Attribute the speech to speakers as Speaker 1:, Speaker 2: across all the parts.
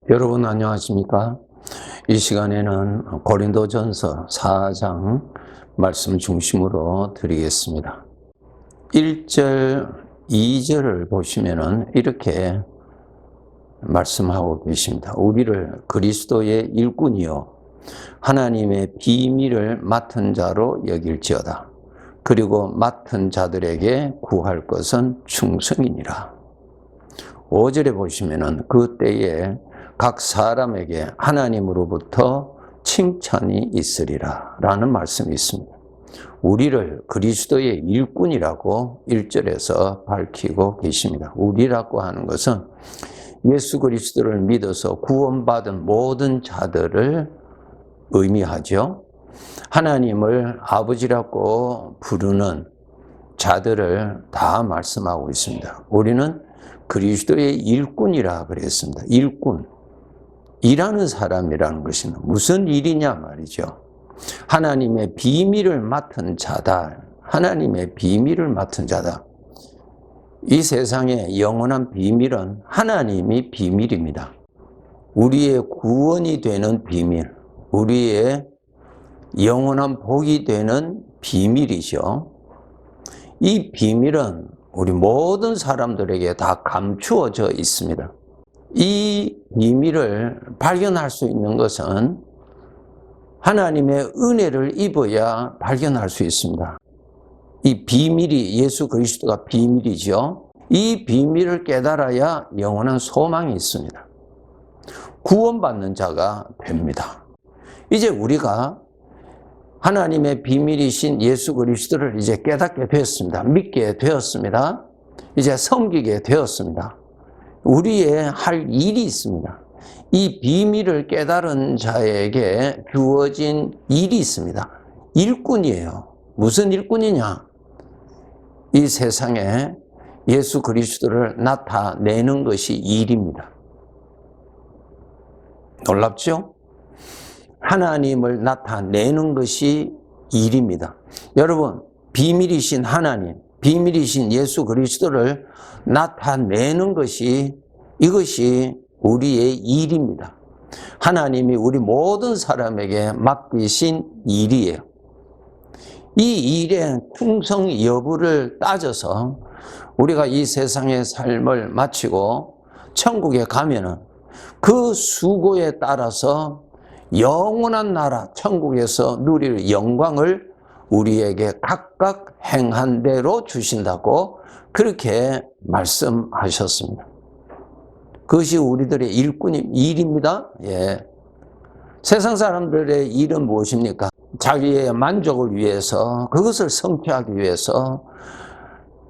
Speaker 1: 여러분 안녕하십니까? 이 시간에는 고린도전서 4장 말씀 중심으로 드리겠습니다. 1절, 2절을 보시면은 이렇게 말씀하고 계십니다. 우리를 그리스도의 일꾼이요 하나님의 비밀을 맡은 자로 여길지어다. 그리고 맡은 자들에게 구할 것은 충성이니라. 5절에 보시면은 그 때에 각 사람에게 하나님으로부터 칭찬이 있으리라 라는 말씀이 있습니다. 우리를 그리스도의 일꾼이라고 1절에서 밝히고 계십니다. 우리라고 하는 것은 예수 그리스도를 믿어서 구원받은 모든 자들을 의미하죠. 하나님을 아버지라고 부르는 자들을 다 말씀하고 있습니다. 우리는 그리스도의 일꾼이라 그랬습니다. 일꾼. 일하는 사람이라는 것은 무슨 일이냐 말이죠. 하나님의 비밀을 맡은 자다. 하나님의 비밀을 맡은 자다. 이 세상의 영원한 비밀은 하나님이 비밀입니다. 우리의 구원이 되는 비밀, 우리의 영원한 복이 되는 비밀이죠. 이 비밀은 우리 모든 사람들에게 다 감추어져 있습니다. 이 비밀을 발견할 수 있는 것은 하나님의 은혜를 입어야 발견할 수 있습니다. 이 비밀이 예수 그리스도가 비밀이죠. 이 비밀을 깨달아야 영원한 소망이 있습니다. 구원받는 자가 됩니다. 이제 우리가 하나님의 비밀이신 예수 그리스도를 이제 깨닫게 되었습니다. 믿게 되었습니다. 이제 섬기게 되었습니다. 우리의 할 일이 있습니다. 이 비밀을 깨달은 자에게 주어진 일이 있습니다. 일꾼이에요. 무슨 일꾼이냐? 이 세상에 예수 그리스도를 나타내는 것이 일입니다. 놀랍죠? 하나님을 나타내는 것이 일입니다. 여러분, 비밀이신 하나님, 비밀이신 예수 그리스도를 나타내는 것이 이것이 우리의 일입니다. 하나님이 우리 모든 사람에게 맡기신 일이에요. 이 일의 충성 여부를 따져서 우리가 이 세상의 삶을 마치고 천국에 가면은 그 수고에 따라서 영원한 나라 천국에서 누릴 영광을 우리에게 각각 행한 대로 주신다고 그렇게 말씀하셨습니다. 그것이 우리들의 일입니다. 예. 세상 사람들의 일은 무엇입니까? 자기의 만족을 위해서, 그것을 성취하기 위해서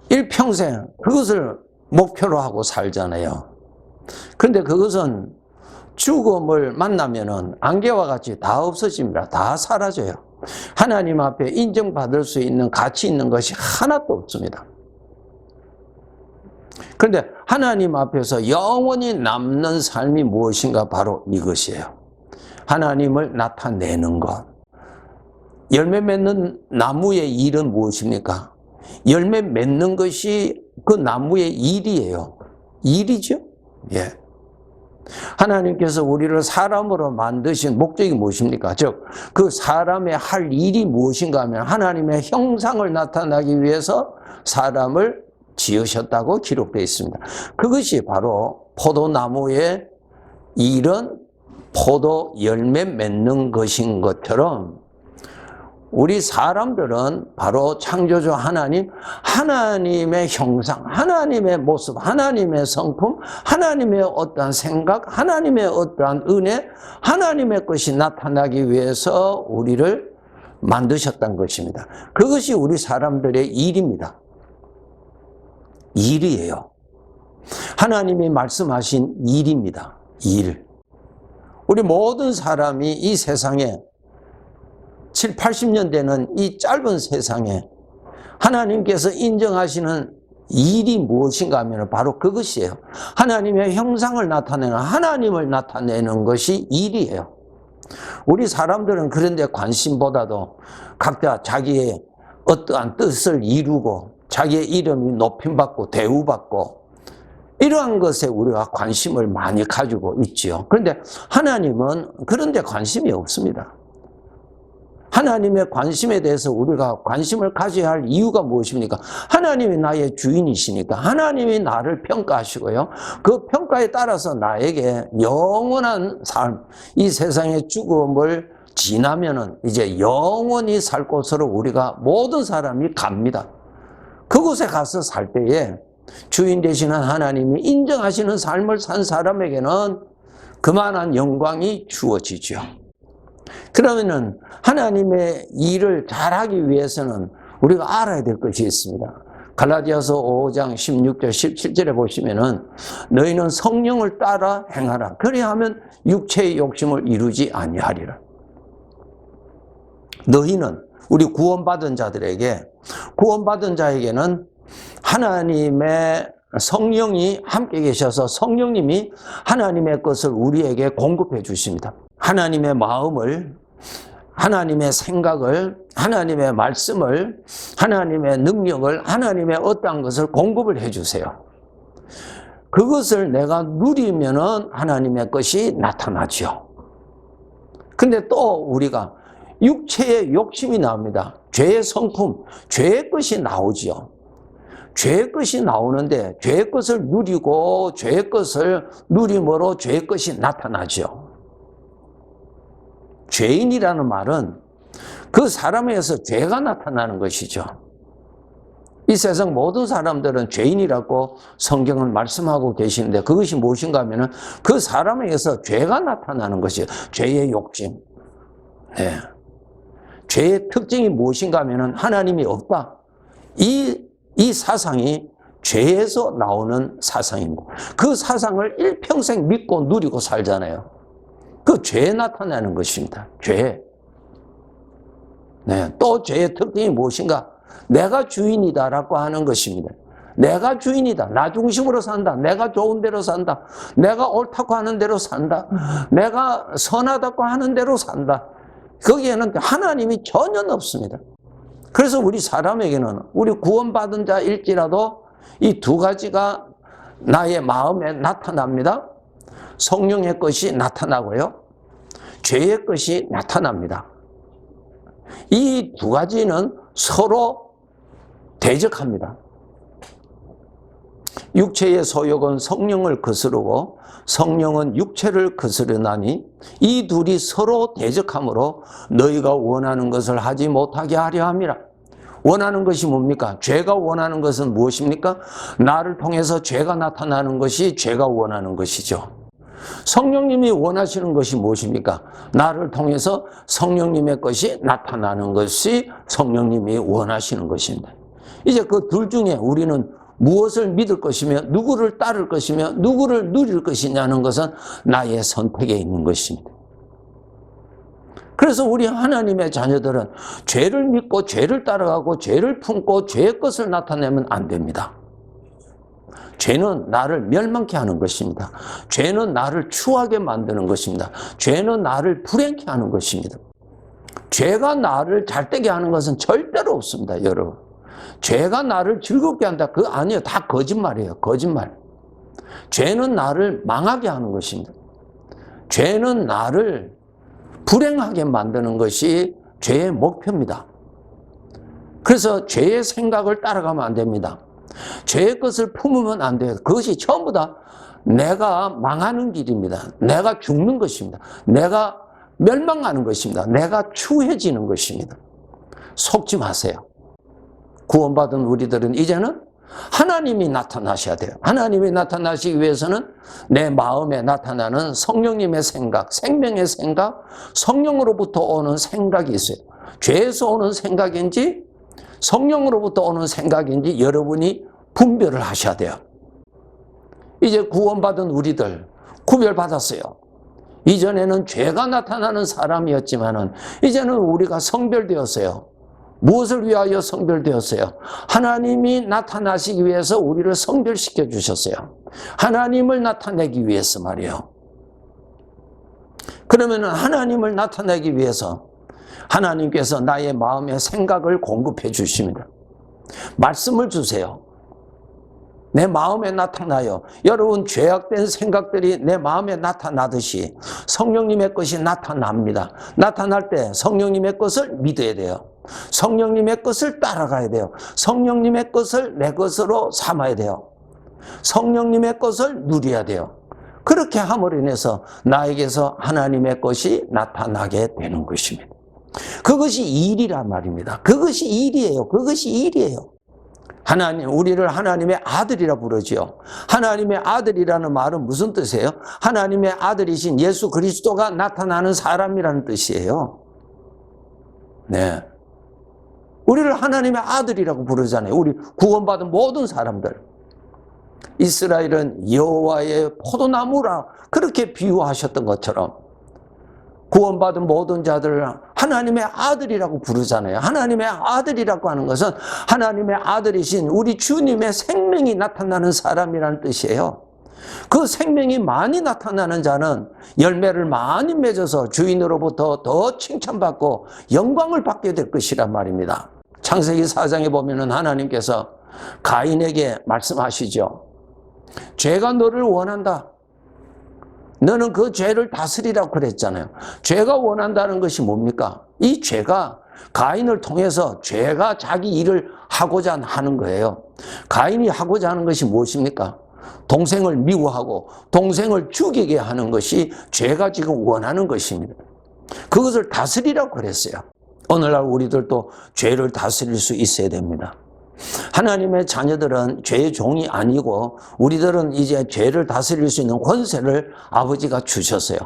Speaker 1: 일평생 그것을 목표로 하고 살잖아요. 그런데 그것은 죽음을 만나면은 안개와 같이 다 없어집니다. 다 사라져요. 하나님 앞에 인정받을 수 있는 가치 있는 것이 하나도 없습니다. 그런데 하나님 앞에서 영원히 남는 삶이 무엇인가? 바로 이것이에요. 하나님을 나타내는 것. 열매 맺는 나무의 일은 무엇입니까? 열매 맺는 것이 그 나무의 일이에요. 일이죠. 예. 하나님께서 우리를 사람으로 만드신 목적이 무엇입니까? 즉, 그 사람의 할 일이 무엇인가 하면 하나님의 형상을 나타나기 위해서 사람을 지으셨다고 기록되어 있습니다. 그것이 바로 포도나무의 일은 포도 열매 맺는 것인 것처럼 우리 사람들은 바로 창조주 하나님, 하나님의 형상, 하나님의 모습, 하나님의 성품, 하나님의 어떠한 생각, 하나님의 어떠한 은혜, 하나님의 것이 나타나기 위해서 우리를 만드셨다는 것입니다. 그것이 우리 사람들의 일입니다. 일이에요. 하나님이 말씀하신 일입니다. 일. 우리 모든 사람이 이 세상에 7, 80년 되는 이 짧은 세상에 하나님께서 인정하시는 일이 무엇인가 하면 바로 그것이에요. 하나님의 형상을 나타내는, 하나님을 나타내는 것이 일이에요. 우리 사람들은 그런데 관심보다도 각자 자기의 어떠한 뜻을 이루고 자기의 이름이 높임받고 대우받고 이러한 것에 우리가 관심을 많이 가지고 있지요. 그런데 하나님은 그런 데 관심이 없습니다. 하나님의 관심에 대해서 우리가 관심을 가져야 할 이유가 무엇입니까? 하나님이 나의 주인이시니까 하나님이 나를 평가하시고요. 그 평가에 따라서 나에게 영원한 삶, 이 세상의 죽음을 지나면은 이제 영원히 살 곳으로 우리가 모든 사람이 갑니다. 그곳에 가서 살 때에 주인 되시는 하나님이 인정하시는 삶을 산 사람에게는 그만한 영광이 주어지죠. 그러면은 하나님의 일을 잘하기 위해서는 우리가 알아야 될 것이 있습니다. 갈라디아서 5장 16절 17절에 보시면은 너희는 성령을 따라 행하라. 그리하면 육체의 욕심을 이루지 아니하리라. 너희는 우리 구원받은 자에게는 하나님의 성령이 함께 계셔서 성령님이 하나님의 것을 우리에게 공급해 주십니다. 하나님의 마음을, 하나님의 생각을, 하나님의 말씀을, 하나님의 능력을, 하나님의 어떠한 것을 공급을 해 주세요. 그것을 내가 누리면은 하나님의 것이 나타나죠. 근데 또 우리가 육체의 욕심이 나옵니다. 죄의 성품, 죄의 것이 나오지요. 죄의 것이 나오는데 죄의 것을 누리고 죄의 것을 누림으로 죄의 것이 나타나죠. 죄인이라는 말은 그 사람에서 죄가 나타나는 것이죠. 이 세상 모든 사람들은 죄인이라고 성경은 말씀하고 계시는데 그것이 무엇인가 하면은 그 사람에게서 죄가 나타나는 것이에요. 죄의 욕심. 네. 죄의 특징이 무엇인가 하면은 하나님이 없다. 이 사상이 죄에서 나오는 사상입니다. 그 사상을 일평생 믿고 누리고 살잖아요. 그 죄에 나타나는 것입니다. 죄. 네. 또 죄의 특징이 무엇인가? 내가 주인이다라고 하는 것입니다. 내가 주인이다. 나 중심으로 산다. 내가 좋은 대로 산다. 내가 옳다고 하는 대로 산다. 내가 선하다고 하는 대로 산다. 거기에는 하나님이 전혀 없습니다. 그래서 우리 사람에게는 우리 구원받은 자일지라도 이 두 가지가 나의 마음에 나타납니다. 성령의 것이 나타나고요. 죄의 것이 나타납니다. 이 두 가지는 서로 대적합니다. 육체의 소욕은 성령을 거스르고 성령은 육체를 거스르나니 이 둘이 서로 대적하므로 너희가 원하는 것을 하지 못하게 하려 함이라. 원하는 것이 뭡니까? 죄가 원하는 것은 무엇입니까? 나를 통해서 죄가 나타나는 것이 죄가 원하는 것이죠. 성령님이 원하시는 것이 무엇입니까? 나를 통해서 성령님의 것이 나타나는 것이 성령님이 원하시는 것입니다. 이제 그 둘 중에 우리는 무엇을 믿을 것이며 누구를 따를 것이며 누구를 누릴 것이냐는 것은 나의 선택에 있는 것입니다. 그래서 우리 하나님의 자녀들은 죄를 믿고 죄를 따라가고 죄를 품고 죄의 것을 나타내면 안 됩니다. 죄는 나를 멸망케 하는 것입니다. 죄는 나를 추하게 만드는 것입니다. 죄는 나를 불행케 하는 것입니다. 죄가 나를 잘되게 하는 것은 절대로 없습니다, 여러분. 죄가 나를 즐겁게 한다. 그거 아니에요. 다 거짓말이에요. 거짓말. 죄는 나를 망하게 하는 것입니다. 죄는 나를 불행하게 만드는 것이 죄의 목표입니다. 그래서 죄의 생각을 따라가면 안 됩니다. 죄의 것을 품으면 안 돼요. 그것이 전부 다 내가 망하는 길입니다. 내가 죽는 것입니다. 내가 멸망하는 것입니다. 내가 추해지는 것입니다. 속지 마세요. 구원받은 우리들은 이제는 하나님이 나타나셔야 돼요. 하나님이 나타나시기 위해서는 내 마음에 나타나는 성령님의 생각, 생명의 생각, 성령으로부터 오는 생각이 있어요. 죄에서 오는 생각인지 성령으로부터 오는 생각인지 여러분이 분별을 하셔야 돼요. 이제 구원받은 우리들 구별받았어요. 이전에는 죄가 나타나는 사람이었지만은 이제는 우리가 성별되었어요. 무엇을 위하여 성별되었어요? 하나님이 나타나시기 위해서 우리를 성별시켜 주셨어요. 하나님을 나타내기 위해서 말이에요. 그러면 하나님을 나타내기 위해서 하나님께서 나의 마음의 생각을 공급해 주십니다. 말씀을 주세요. 내 마음에 나타나요. 여러분, 죄악된 생각들이 내 마음에 나타나듯이 성령님의 것이 나타납니다. 나타날 때 성령님의 것을 믿어야 돼요. 성령님의 것을 따라가야 돼요. 성령님의 것을 내 것으로 삼아야 돼요. 성령님의 것을 누려야 돼요. 그렇게 함으로 인해서 나에게서 하나님의 것이 나타나게 되는 것입니다. 그것이 일이란 말입니다. 그것이 일이에요. 그것이 일이에요. 하나님, 우리를 하나님의 아들이라 부르지요. 하나님의 아들이라는 말은 무슨 뜻이에요? 하나님의 아들이신 예수 그리스도가 나타나는 사람이라는 뜻이에요. 네. 우리를 하나님의 아들이라고 부르잖아요. 우리 구원받은 모든 사람들. 이스라엘은 여호와의 포도나무라 그렇게 비유하셨던 것처럼 구원받은 모든 자들을 하나님의 아들이라고 부르잖아요. 하나님의 아들이라고 하는 것은 하나님의 아들이신 우리 주님의 생명이 나타나는 사람이라는 뜻이에요. 그 생명이 많이 나타나는 자는 열매를 많이 맺어서 주인으로부터 더 칭찬받고 영광을 받게 될 것이란 말입니다. 창세기 4장에 보면은 하나님께서 가인에게 말씀하시죠. 죄가 너를 원한다. 너는 그 죄를 다스리라고 그랬잖아요. 죄가 원한다는 것이 뭡니까? 이 죄가 가인을 통해서 죄가 자기 일을 하고자 하는 거예요. 가인이 하고자 하는 것이 무엇입니까? 동생을 미워하고 동생을 죽이게 하는 것이 죄가 지금 원하는 것입니다. 그것을 다스리라고 그랬어요. 오늘날 우리들도 죄를 다스릴 수 있어야 됩니다. 하나님의 자녀들은 죄의 종이 아니고 우리들은 이제 죄를 다스릴 수 있는 권세를 아버지가 주셨어요.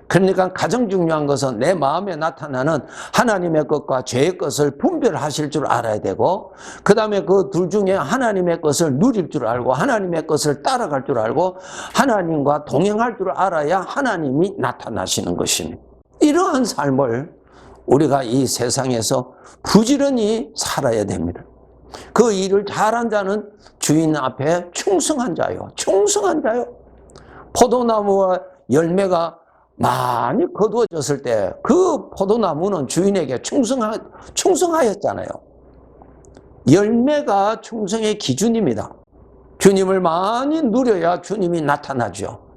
Speaker 1: 그러니까 가장 중요한 것은 내 마음에 나타나는 하나님의 것과 죄의 것을 분별하실 줄 알아야 되고, 그 다음에 그 둘 중에 하나님의 것을 누릴 줄 알고 하나님의 것을 따라갈 줄 알고 하나님과 동행할 줄 알아야 하나님이 나타나시는 것입니다. 이러한 삶을 우리가 이 세상에서 부지런히 살아야 됩니다. 그 일을 잘한 자는 주인 앞에 충성한 자요. 충성한 자요. 포도나무와 열매가 많이 거두어졌을 때 그 포도나무는 주인에게 충성하였잖아요. 열매가 충성의 기준입니다. 주님을 많이 누려야 주님이 나타나죠.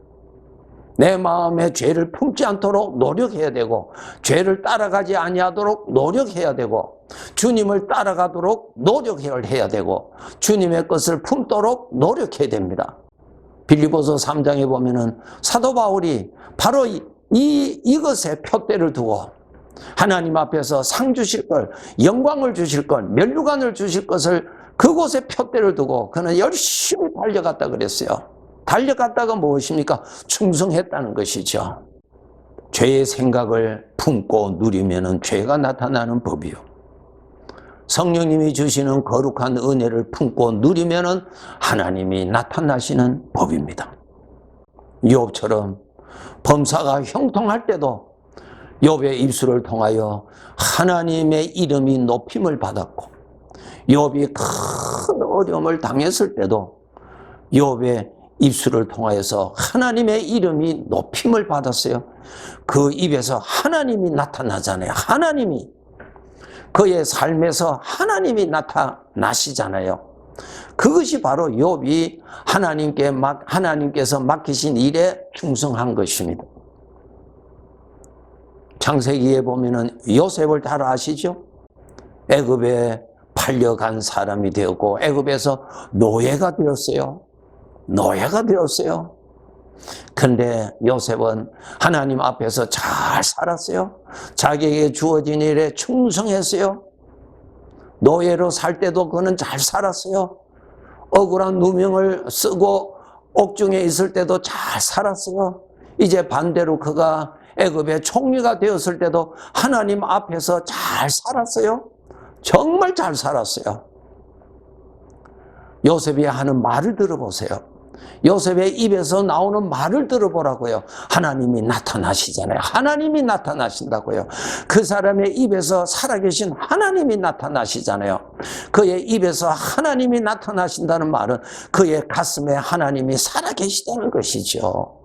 Speaker 1: 내 마음에 죄를 품지 않도록 노력해야 되고, 죄를 따라가지 아니하도록 노력해야 되고, 주님을 따라가도록 노력해야 되고, 주님의 것을 품도록 노력해야 됩니다. 빌립보서 3장에 보면은 사도 바울이 바로 이것에 표대를 두고 하나님 앞에서 상 주실 걸, 영광을 주실 걸, 면류관을 주실 것을 그곳에 표대를 두고 그는 열심히 달려갔다 그랬어요. 달려갔다가 무엇입니까? 충성했다는 것이죠. 죄의 생각을 품고 누리면은 죄가 나타나는 법이요. 성령님이 주시는 거룩한 은혜를 품고 누리면은 하나님이 나타나시는 법입니다. 욥처럼 범사가 형통할 때도 욥의 입술을 통하여 하나님의 이름이 높임을 받았고, 욥이 큰 어려움을 당했을 때도 욥의 입술을 통하여서 하나님의 이름이 높임을 받았어요. 그 입에서 하나님이 나타나잖아요. 하나님이 그의 삶에서 하나님이 나타나시잖아요. 그것이 바로 욥이 하나님께서 맡기신 일에 충성한 것입니다. 창세기에 보면은 요셉을 잘 아시죠? 애굽에 팔려간 사람이 되었고 애굽에서 노예가 되었어요. 노예가 되었어요. 근데 요셉은 하나님 앞에서 잘 살았어요. 자기에게 주어진 일에 충성했어요. 노예로 살 때도 그는 잘 살았어요. 억울한 누명을 쓰고 옥중에 있을 때도 잘 살았어요. 이제 반대로 그가 애굽의 총리가 되었을 때도 하나님 앞에서 잘 살았어요. 정말 잘 살았어요. 요셉이 하는 말을 들어보세요. 요셉의 입에서 나오는 말을 들어보라고요. 하나님이 나타나시잖아요. 하나님이 나타나신다고요. 그 사람의 입에서 살아계신 하나님이 나타나시잖아요. 그의 입에서 하나님이 나타나신다는 말은 그의 가슴에 하나님이 살아계시다는 것이죠.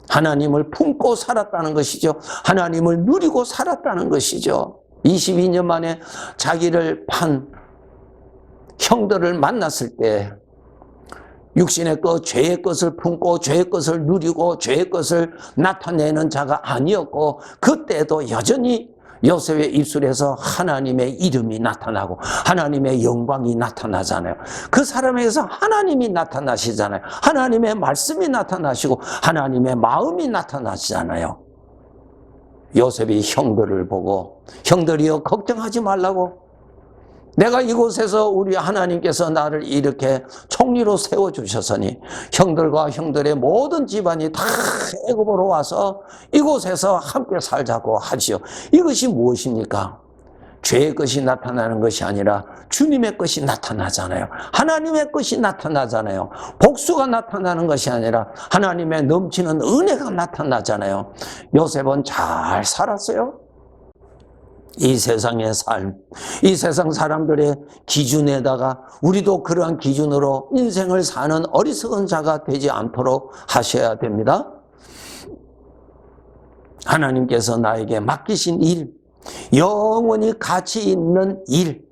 Speaker 1: 하나님을 품고 살았다는 것이죠. 하나님을 누리고 살았다는 것이죠. 22년 만에 자기를 판 형들을 만났을 때 육신의 것, 죄의 것을 품고 죄의 것을 누리고 죄의 것을 나타내는 자가 아니었고, 그때도 여전히 요셉의 입술에서 하나님의 이름이 나타나고 하나님의 영광이 나타나잖아요. 그 사람에게서 하나님이 나타나시잖아요. 하나님의 말씀이 나타나시고 하나님의 마음이 나타나시잖아요. 요셉이 형들을 보고, 형들이여 걱정하지 말라고, 내가 이곳에서 우리 하나님께서 나를 이렇게 총리로 세워주셨으니 형들과 형들의 모든 집안이 다 애굽으로 와서 이곳에서 함께 살자고 하시오. 이것이 무엇입니까? 죄의 것이 나타나는 것이 아니라 주님의 것이 나타나잖아요. 하나님의 것이 나타나잖아요. 복수가 나타나는 것이 아니라 하나님의 넘치는 은혜가 나타나잖아요. 요셉은 잘 살았어요. 이 세상의 삶, 이 세상 사람들의 기준에다가 우리도 그러한 기준으로 인생을 사는 어리석은 자가 되지 않도록 하셔야 됩니다. 하나님께서 나에게 맡기신 일, 영원히 가치 있는 일,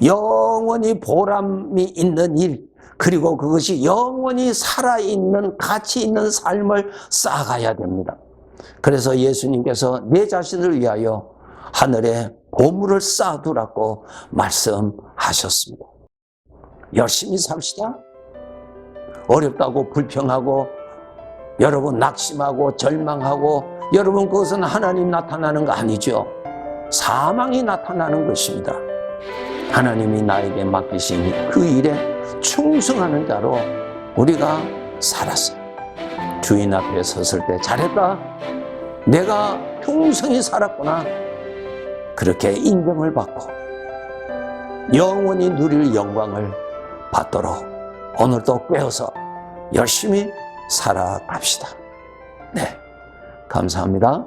Speaker 1: 영원히 보람이 있는 일, 그리고 그것이 영원히 살아있는 가치 있는 삶을 쌓아가야 됩니다. 그래서 예수님께서 내 자신을 위하여 하늘에 보물을 쌓아두라고 말씀하셨습니다. 열심히 삽시다. 어렵다고 불평하고 여러분 낙심하고 절망하고 여러분 그것은 하나님 나타나는 거 아니죠. 사망이 나타나는 것입니다. 하나님이 나에게 맡기신 그 일에 충성하는 자로 우리가 살았어요. 주인 앞에 섰을 때 잘했다. 내가 충성히 살았구나. 그렇게 인정을 받고 영원히 누릴 영광을 받도록 오늘도 깨어서 열심히 살아갑시다. 네, 감사합니다.